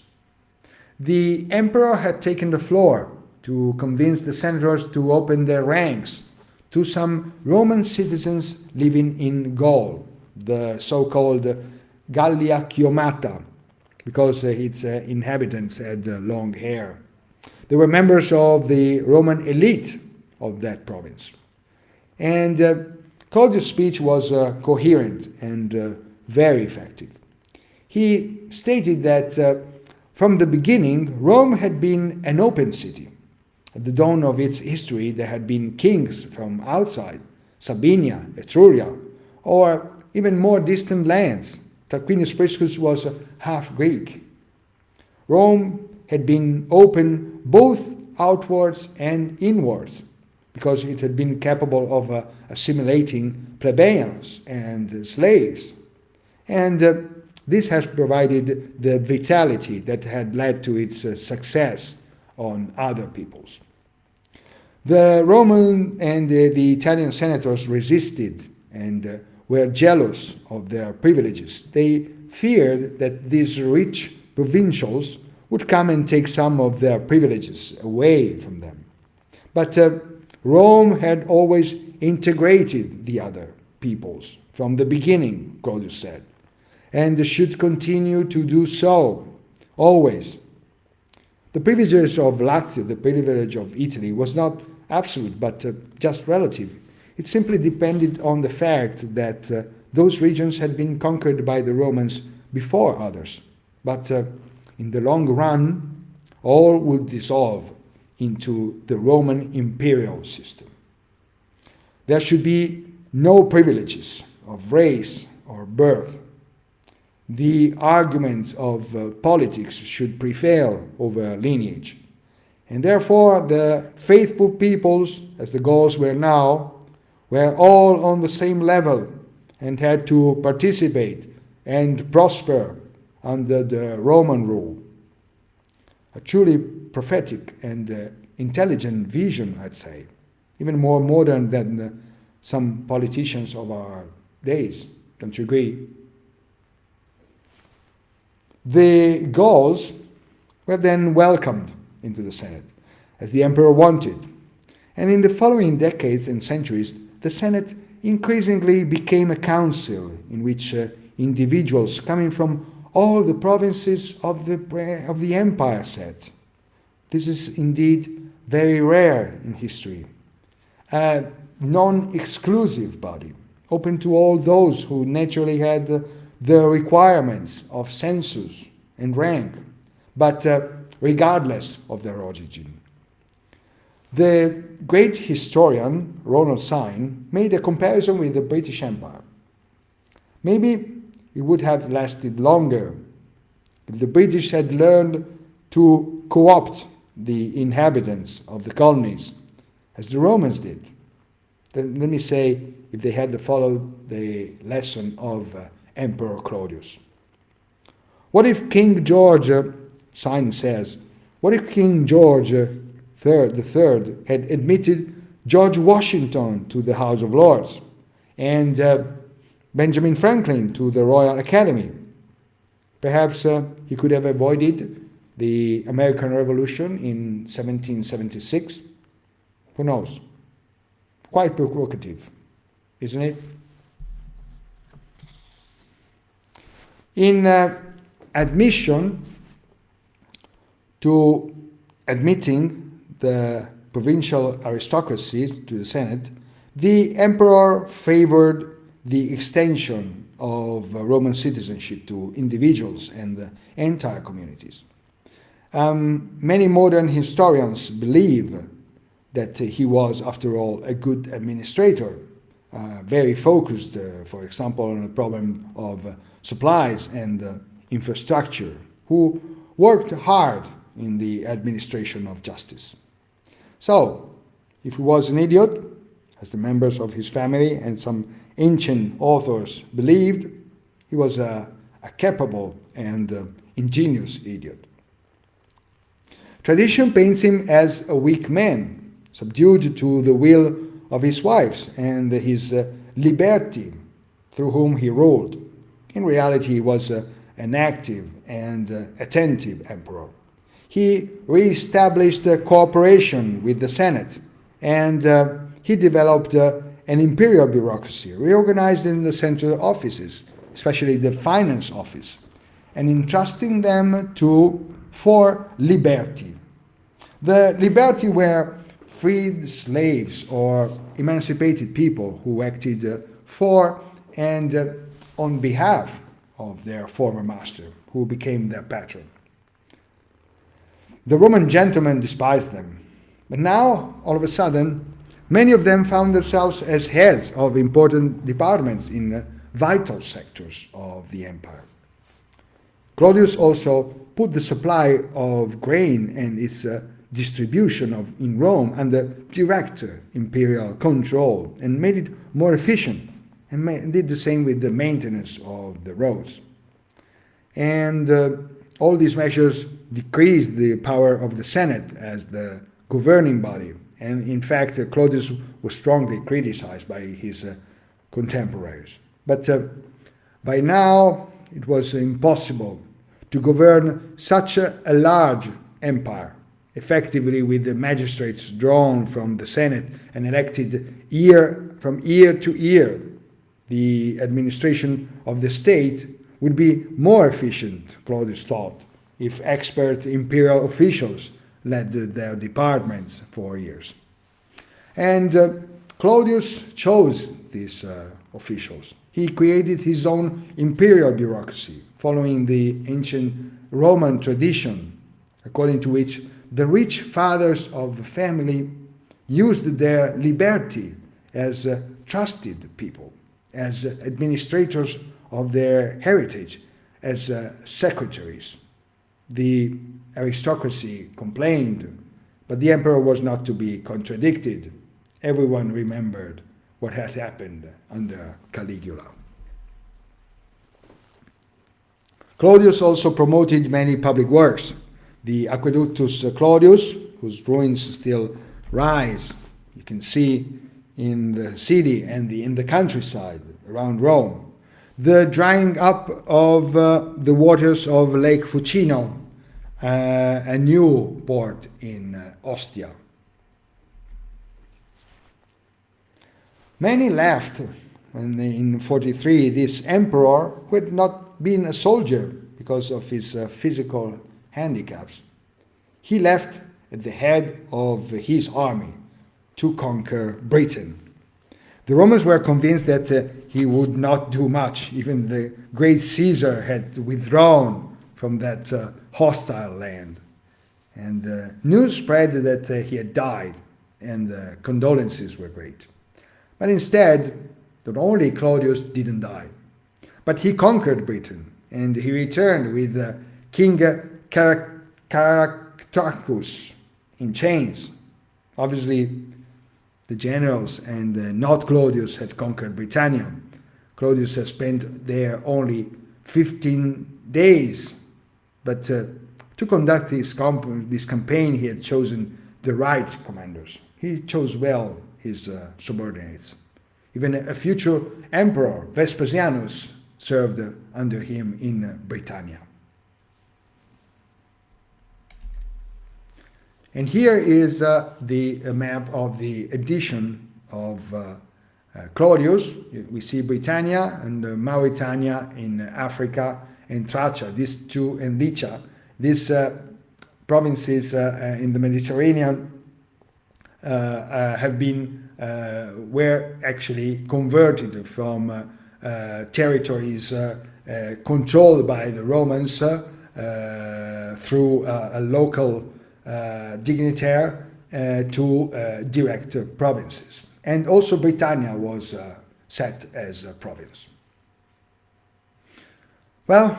[SPEAKER 1] The emperor had taken the floor to convince the senators to open their ranks to some Roman citizens living in Gaul, the so-called Gallia Chiomata, because its inhabitants had long hair. They were members of the Roman elite of that province. And Claudius' speech was coherent and very effective. He stated that from the beginning, Rome had been an open city. At the dawn of its history, there had been kings from outside, Sardinia, Etruria, or even more distant lands. Tarquinius Priscus was half Greek. Rome had been open both outwards and inwards, because it had been capable of assimilating plebeians and slaves. And this has provided the vitality that had led to its success on other peoples. The Roman and the Italian senators resisted and were jealous of their privileges. They feared that these rich provincials would come and take some of their privileges away from them. But Rome had always integrated the other peoples from the beginning, Claudius said, and should continue to do so, always. The privileges of Lazio, the privilege of Italy, was not absolute, but just relative. It simply depended on the fact that those regions had been conquered by the Romans before others. But in the long run, all would dissolve into the Roman imperial system. There should be no privileges of race or birth. The arguments of politics should prevail over lineage. And therefore, the faithful peoples, as the Gauls were now, were all on the same level and had to participate and prosper under the Roman rule. A truly prophetic and intelligent vision, I'd say, even more modern than some politicians of our days. Don't you agree? The Gauls were then welcomed into the Senate, as the emperor wanted. And in the following decades and centuries, the Senate increasingly became a council in which individuals coming from all the provinces of the empire sat. This is indeed very rare in history. A non-exclusive body, open to all those who naturally had the requirements of census and rank, but regardless of their origin. The great historian Ronald Syme made a comparison with the British Empire. Maybe it would have lasted longer if the British had learned to co-opt the inhabitants of the colonies, as the Romans did. Let me say, if they had followed the lesson of Emperor Claudius. What if King George, Syme says, what if King George III had admitted George Washington to the House of Lords and Benjamin Franklin to the Royal Academy? Perhaps he could have avoided the American Revolution in 1776. Who knows? Quite provocative, isn't it? In admitting the provincial aristocracy to the Senate, the emperor favored the extension of Roman citizenship to individuals and entire communities. Many modern historians believe that he was, after all, a good administrator, very focused, for example, on the problem of supplies and infrastructure, who worked hard in the administration of justice. So, if he was an idiot, as the members of his family and some ancient authors believed, he was a capable and ingenious idiot. Tradition paints him as a weak man, subdued to the will of his wives and his liberty through whom he ruled. In reality, he was an active and attentive emperor. He re-established cooperation with the Senate, and he developed an imperial bureaucracy, reorganized in the central offices, especially the finance office, and entrusting them for liberty. The liberty were freed slaves or emancipated people who acted for and on behalf of their former master, who became their patron. The Roman gentlemen despised them, but now, all of a sudden, many of them found themselves as heads of important departments in vital sectors of the empire. Claudius also put the supply of grain and its distribution in Rome under direct imperial control and made it more efficient, and did the same with the maintenance of the roads. And all these measures decreased the power of the Senate as the governing body. And in fact, Claudius was strongly criticized by his contemporaries. But by now, it was impossible to govern such a large empire effectively with the magistrates drawn from the Senate and elected from year to year. The administration of the state would be more efficient, Claudius thought, if expert imperial officials led their departments for years. And Claudius chose these officials. He created his own imperial bureaucracy, following the ancient Roman tradition, according to which the rich fathers of the family used their liberty as trusted people, as administrators of their heritage, as secretaries. The aristocracy complained, but the emperor was not to be contradicted. Everyone remembered what had happened under Caligula. Claudius also promoted many public works. The Aqueductus Claudius, whose ruins still rise, you can see in the city and in the countryside around Rome. The drying up of the waters of Lake Fontana, a new port in Ostia. Many left in 43 this emperor who had not been a soldier because of his physical handicaps. He left at the head of his army to conquer Britain. The Romans were convinced that he would not do much. Even the great Caesar had withdrawn from that hostile land. And news spread that he had died, and condolences were great. But instead, not only Claudius didn't die, but he conquered Britain, and he returned with King Caractacus in chains. Obviously, the generals and not Claudius had conquered Britannia. Claudius had spent there only 15 days, but to conduct this campaign, he had chosen the right commanders. He chose well his subordinates. Even a future emperor, Vespasianus, served under him in Britannia. And here is the map of the edition of Claudius. We see Britannia and Mauritania in Africa, and Thracia, these two, and Lycia. These provinces in the Mediterranean were actually converted from territories controlled by the Romans through a local dignitary to direct provinces. And also Britannia was set as a province. Well,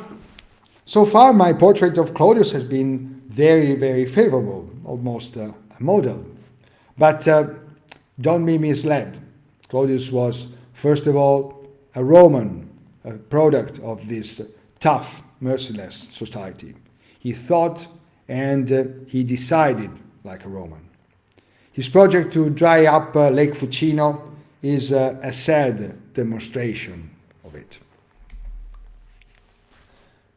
[SPEAKER 1] so far my portrait of Claudius has been very, very favorable, almost a model. But don't be misled. Claudius was, first of all, a Roman, a product of this tough, merciless society. He thought and he decided like a Roman. His project to dry up Lake Fontana is a sad demonstration of it.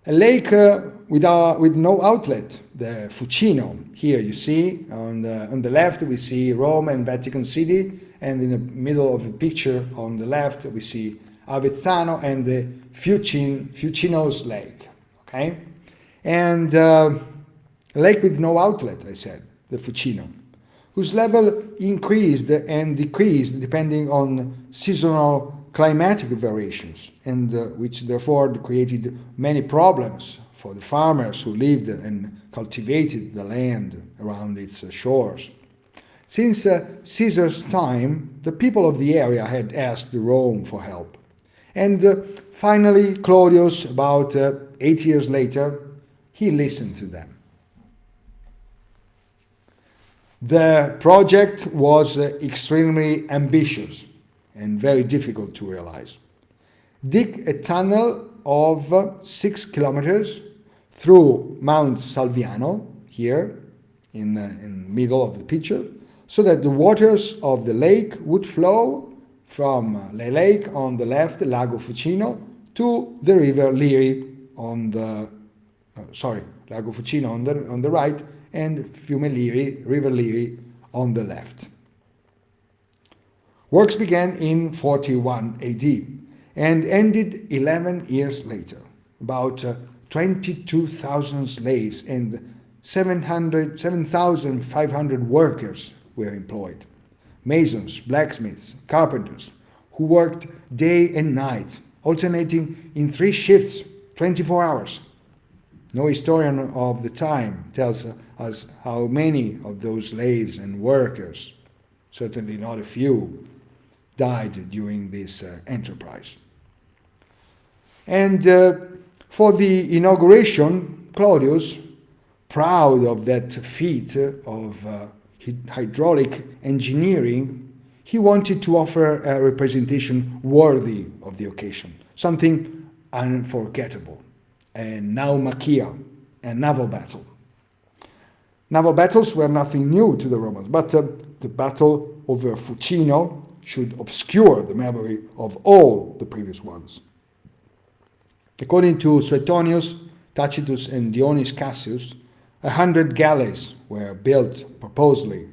[SPEAKER 1] A lake with no outlet, the Fucino. Here you see, on the left we see Rome and Vatican City, and in the middle of the picture on the left we see Avezzano and the Fucino's lake. Okay? And a lake with no outlet, I said, the Fucino. whose level increased and decreased depending on seasonal climatic variations, and which therefore created many problems for the farmers who lived and cultivated the land around its shores. Since Caesar's time, the people of the area had asked Rome for help. And finally, Claudius, about 8 years later, he listened to them. The project was extremely ambitious and very difficult to realize. Dig a tunnel of 6 kilometers through Mount Salviano, here in the middle of the picture, so that the waters of the lake would flow from the lake on the left, Lago Fucino, to the river Liri on the, Lago Fucino on the right, and Fiume Liri, River Liri on the left. Works began in 41 AD and ended 11 years later. About 22,000 slaves and 7,500 workers were employed. Masons, blacksmiths, carpenters, who worked day and night, alternating in 3 shifts, 24 hours. No historian of the time tells us how many of those slaves and workers, certainly not a few, died during this enterprise. And for the inauguration, Claudius, proud of that feat of hydraulic engineering, he wanted to offer a representation worthy of the occasion, something unforgettable, a naumachia, a naval battle. Naval battles were nothing new to the Romans, but the battle over Fucino should obscure the memory of all the previous ones. According to Suetonius, Tacitus, and Dionysius Cassius, 100 galleys were built purposely,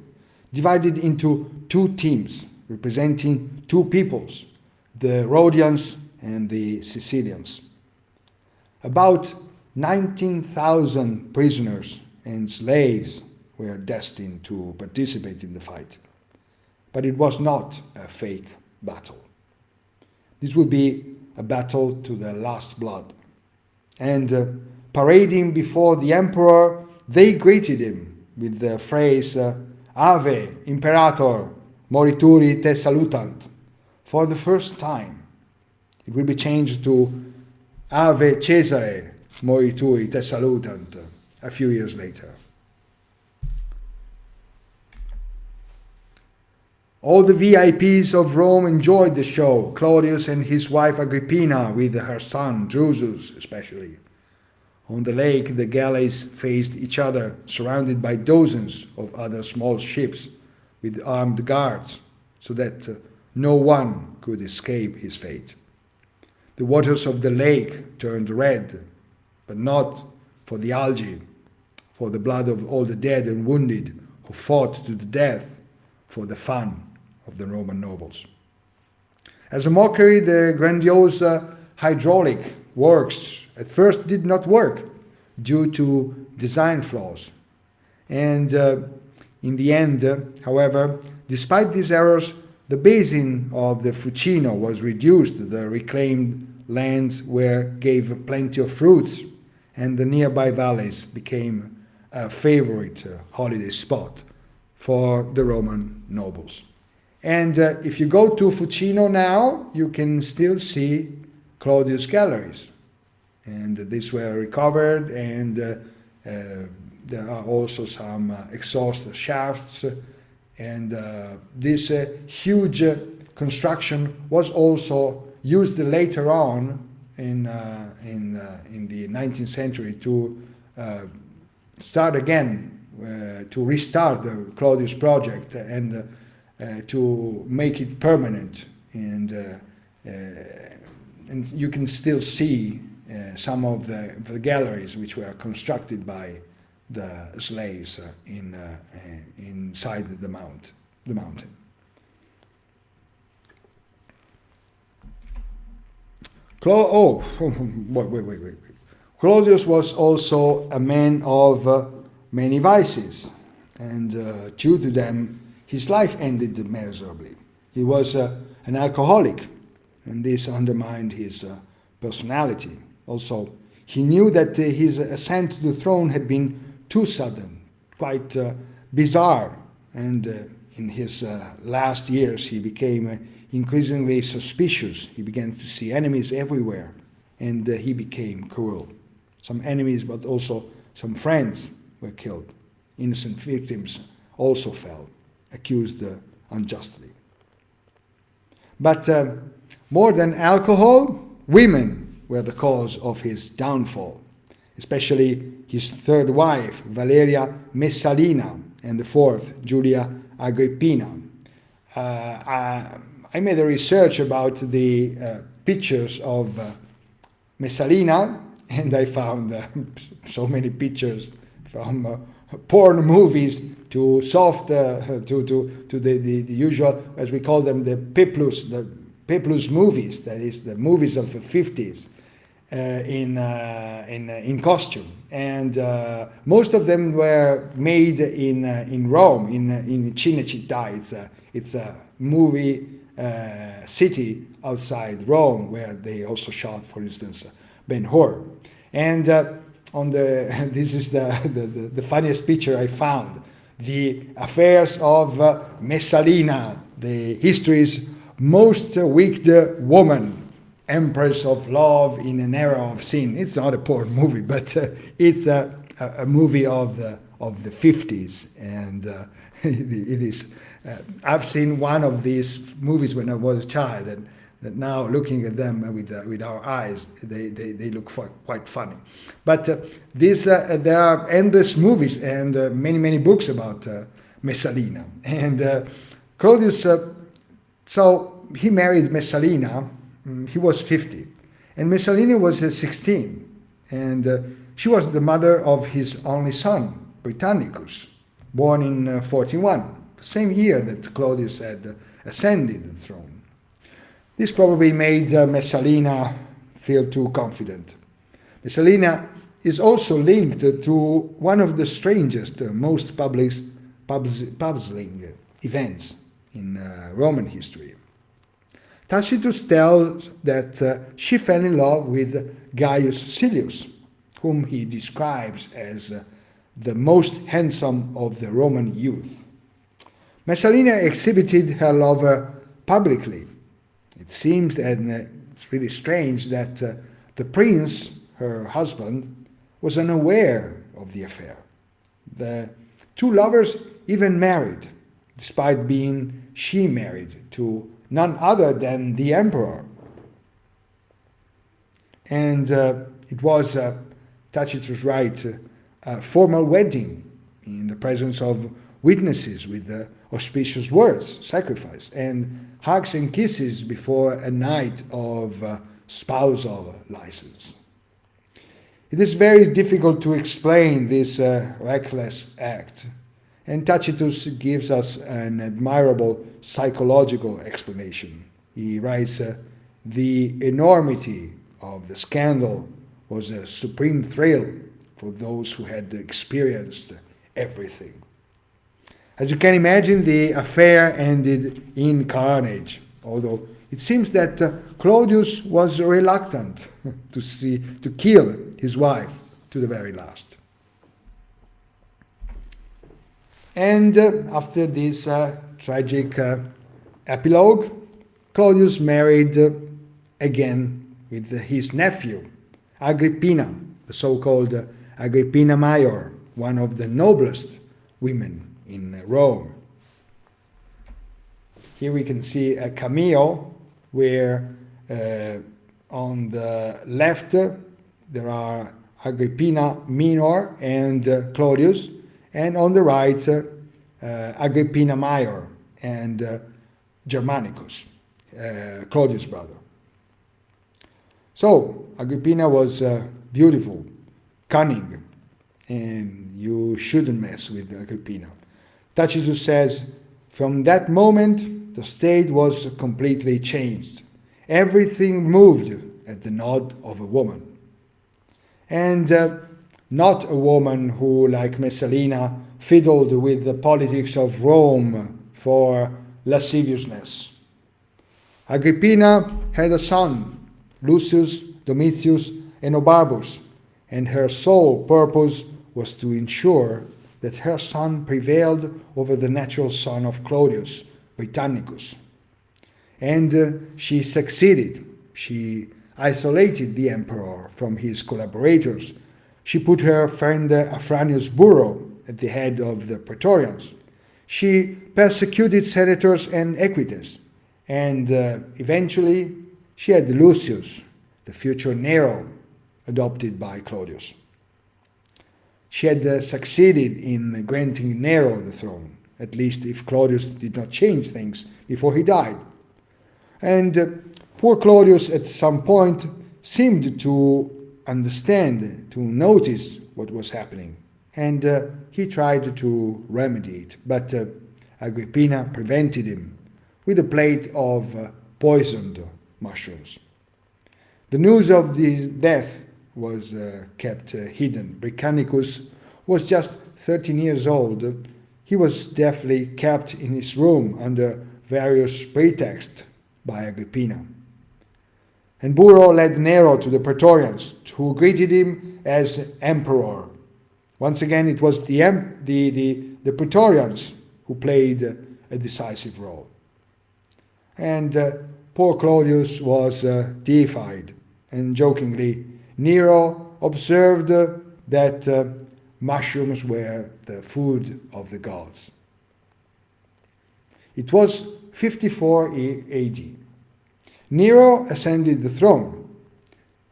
[SPEAKER 1] divided into 2 teams representing 2 peoples, the Rhodians and the Sicilians. About 19,000 prisoners and slaves were destined to participate in the fight. But it was not a fake battle. This would be a battle to the last blood. And parading before the emperor, they greeted him with the phrase, Ave, Imperator, morituri te salutant. For the first time, it will be changed to Ave Cesare, morituri te salutant, a few years later. All the VIPs of Rome enjoyed the show, Claudius and his wife Agrippina, with her son, Drusus especially. On the lake, the galleys faced each other, surrounded by dozens of other small ships with armed guards, so that no one could escape his fate. The waters of the lake turned red, but not for the algae, for the blood of all the dead and wounded who fought to the death for the fun of the Roman nobles. As a mockery, the grandiose hydraulic works at first did not work due to design flaws. And in the end, however, despite these errors, the basin of the Fucino was reduced. The reclaimed lands gave plenty of fruits, and the nearby valleys became a favorite holiday spot for the Roman nobles. And if you go to Fucino now, you can still see Claudius galleries. And these were recovered, and there are also some exhaust shafts. And this huge construction was also used later on in the 19th century to start again, to restart the Claudius project and to make it permanent. And you can still see some of the galleries which were constructed by the slaves inside the mountain. Wait. Claudius was also a man of many vices, and due to them, his life ended miserably. He was an alcoholic, and this undermined his personality. Also, he knew that his ascent to the throne had been too sudden, quite bizarre, and in his last years he became increasingly suspicious. He began to see enemies everywhere, and he became cruel. Some enemies, but also some friends were killed. Innocent victims also fell, accused unjustly. But more than alcohol, women were the cause of his downfall, especially his third wife, Valeria Messalina, and the fourth, Julia Agrippina. I made a research about the pictures of Messalina, and I found so many pictures from porn movies to soft, to the usual, as we call them, the peplus movies, that is the movies of the 50s, in costume. And most of them were made in Rome, in Cinecittà. It's a movie city outside Rome, where they also shot, for instance, Ben-Hur. And this is the funniest picture I found. The affairs of Messalina, the history's most wicked woman, empress of love in an era of sin. It's not a porn movie, but it's a movie of the 50s, and it is. I've seen one of these movies when I was a child, and that now looking at them with our eyes, they look quite funny. But there are endless movies and many books about Messalina. And Claudius, so he married Messalina. He was 50, and Messalina was 16, and she was the mother of his only son, Britannicus, born in 41, the same year that Claudius had ascended the throne. This probably made Messalina feel too confident. Messalina is also linked to one of the strangest, most puzzling events in Roman history. Tacitus tells that she fell in love with Gaius Silius, whom he describes as the most handsome of the Roman youth. Messalina exhibited her lover publicly. It seems, and it's really strange, that the prince, her husband, was unaware of the affair. The two lovers even married, despite being she married to none other than the emperor. And it was, Tacitus writes, a formal wedding in the presence of witnesses with auspicious words, sacrifice, and hugs and kisses before a night of spousal license. It is very difficult to explain this reckless act, and Tacitus gives us an admirable psychological explanation. He writes, the enormity of the scandal was a supreme thrill for those who had experienced everything. As you can imagine, the affair ended in carnage, although it seems that Claudius was reluctant to kill his wife to the very last. And after this tragic epilogue, Claudius married again with his nephew, Agrippina, the so-called Agrippina Major, one of the noblest women in Rome. Here we can see a cameo where on the left there are Agrippina Minor and Claudius, and on the right Agrippina Major and Germanicus, Claudius' brother. So Agrippina was beautiful, cunning, and you shouldn't mess with Agrippina. Tacitus says, from that moment, the state was completely changed. Everything moved at the nod of a woman. And not a woman who, like Messalina, fiddled with the politics of Rome for lasciviousness. Agrippina had a son, Lucius, Domitius, and Obarbus, and her sole purpose was to ensure that her son prevailed over the natural son of Claudius, Britannicus. And she succeeded. She isolated the emperor from his collaborators. She put her friend Afranius Burro at the head of the Praetorians. She persecuted senators and equites, and eventually she had Lucius, the future Nero, adopted by Claudius. She had succeeded in granting Nero the throne, at least if Claudius did not change things before he died. And poor Claudius at some point seemed to understand, to notice what was happening, and he tried to remedy it, but Agrippina prevented him with a plate of poisoned mushrooms. The news of the death was kept hidden. Britannicus was just 13 years old. He was deftly kept in his room under various pretexts by Agrippina. And Burro led Nero to the Praetorians, who greeted him as emperor. Once again, it was the Praetorians who played a decisive role. And poor Claudius was deified, and jokingly, Nero observed that mushrooms were the food of the gods. It was 54 AD. Nero ascended the throne,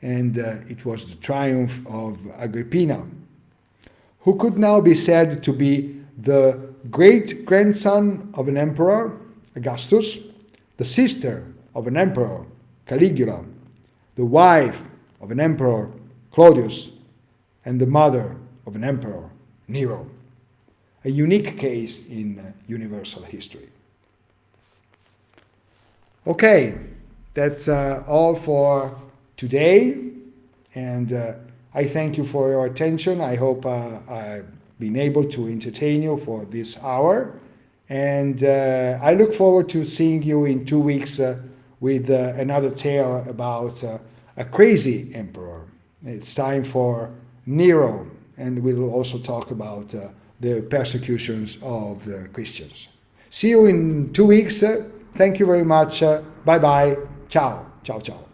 [SPEAKER 1] and it was the triumph of Agrippina, who could now be said to be the great-grandson of an emperor, Augustus, the sister of an emperor, Caligula, the wife of an emperor, Claudius, and the mother of an emperor, Nero. A unique case in universal history. Okay, that's all for today, and I thank you for your attention. I hope I've been able to entertain you for this hour, and I look forward to seeing you in 2 weeks with another tale about a crazy emperor. It's time for Nero, and we'll also talk about the persecutions of the Christians. See you in 2 weeks. Thank you very much. Bye-bye. Ciao. Ciao, ciao.